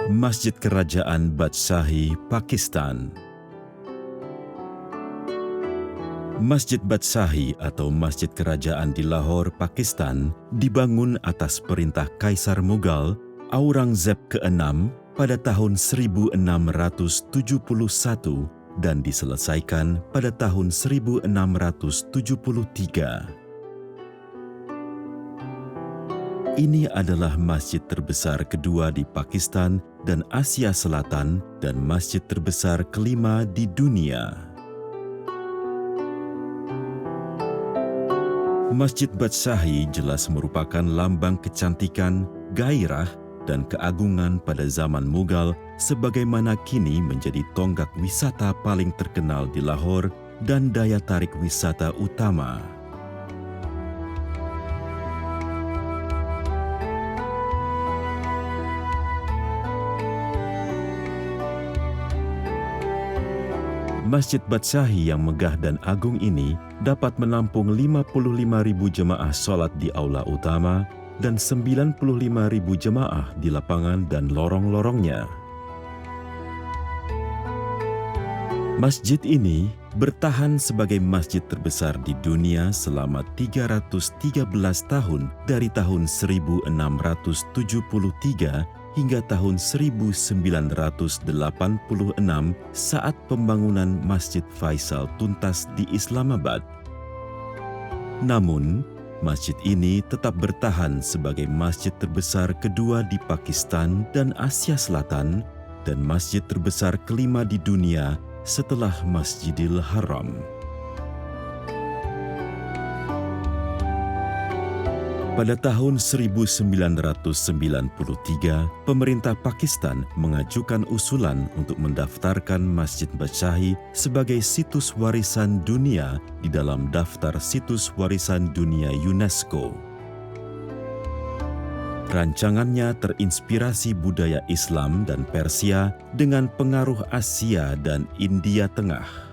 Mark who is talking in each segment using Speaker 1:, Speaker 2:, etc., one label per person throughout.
Speaker 1: Masjid Kerajaan Badshahi, Pakistan. Masjid Badshahi atau Masjid Kerajaan di Lahore, Pakistan dibangun atas perintah Kaisar Mughal Aurangzeb ke-6 pada tahun 1671 dan diselesaikan pada tahun 1673. Ini adalah masjid terbesar kedua di Pakistan dan Asia Selatan dan masjid terbesar kelima di dunia. Masjid Badshahi jelas merupakan lambang kecantikan, gairah, dan keagungan pada zaman Mughal sebagaimana kini menjadi tonggak wisata paling terkenal di Lahore dan daya tarik wisata utama. Masjid Badshahi yang megah dan agung ini dapat menampung 55.000 jemaah sholat di aula utama dan 95.000 jemaah di lapangan dan lorong-lorongnya. Masjid ini bertahan sebagai masjid terbesar di dunia selama 313 tahun dari tahun 1673 hingga tahun 1986 saat pembangunan Masjid Faisal tuntas di Islamabad. Namun, masjid ini tetap bertahan sebagai masjid terbesar kedua di Pakistan dan Asia Selatan dan masjid terbesar kelima di dunia setelah Masjidil Haram. Pada tahun 1993, pemerintah Pakistan mengajukan usulan untuk mendaftarkan Masjid Badshahi sebagai situs warisan dunia di dalam daftar situs warisan dunia UNESCO. Rancangannya terinspirasi budaya Islam dan Persia dengan pengaruh Asia dan India Tengah.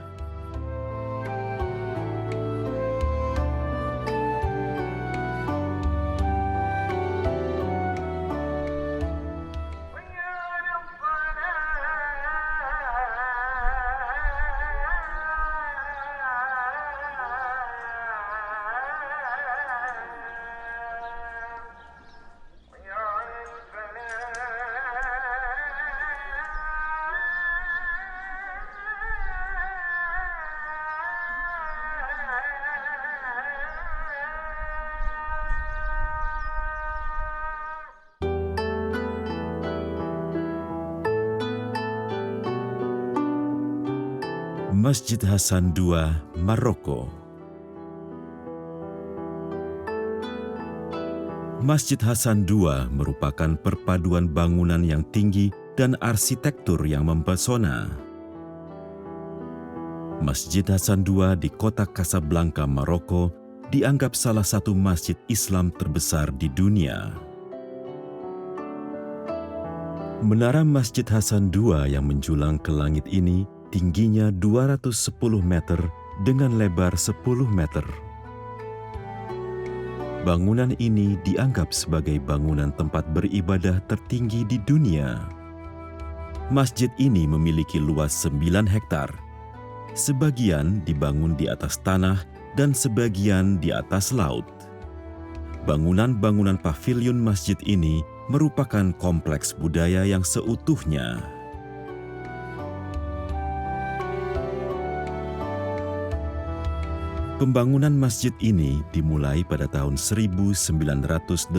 Speaker 1: Masjid Hasan II, Maroko. Masjid Hasan II merupakan perpaduan bangunan yang tinggi dan arsitektur yang mempesona. Masjid Hasan II di kota Casablanca, Maroko, dianggap salah satu masjid Islam terbesar di dunia. Menara Masjid Hasan II yang menjulang ke langit ini tingginya 210 meter dengan lebar 10 meter. Bangunan ini dianggap sebagai bangunan tempat beribadah tertinggi di dunia. Masjid ini memiliki luas 9 hektar. Sebagian dibangun di atas tanah dan sebagian di atas laut. Bangunan-bangunan pavilion masjid ini merupakan kompleks budaya yang seutuhnya. Pembangunan masjid ini dimulai pada tahun 1987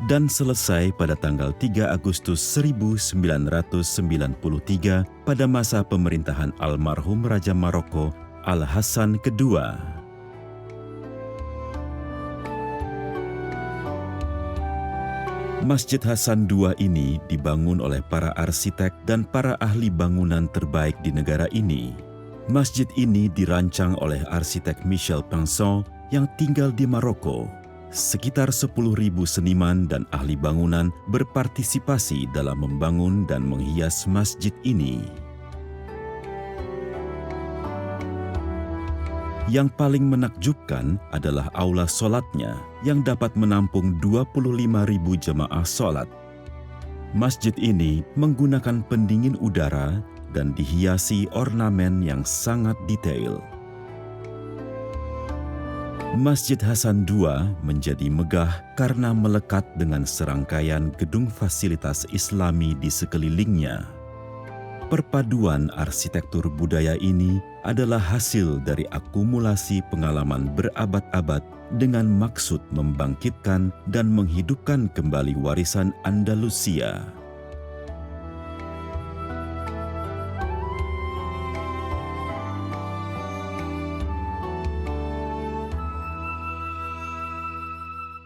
Speaker 1: dan selesai pada tanggal 3 Agustus 1993 pada masa pemerintahan almarhum Raja Maroko Al-Hasan II. Masjid Hasan II ini dibangun oleh para arsitek dan para ahli bangunan terbaik di negara ini. Masjid ini dirancang oleh arsitek Michel Pinson yang tinggal di Maroko. Sekitar 10.000 seniman dan ahli bangunan berpartisipasi dalam membangun dan menghias masjid ini. Yang paling menakjubkan adalah aula sholatnya yang dapat menampung 25.000 jemaah sholat. Masjid ini menggunakan pendingin udara dan dihiasi ornamen yang sangat detail. Masjid Hasan II menjadi megah karena melekat dengan serangkaian gedung fasilitas Islami di sekelilingnya. Perpaduan arsitektur budaya ini adalah hasil dari akumulasi pengalaman berabad-abad dengan maksud membangkitkan dan menghidupkan kembali warisan Andalusia.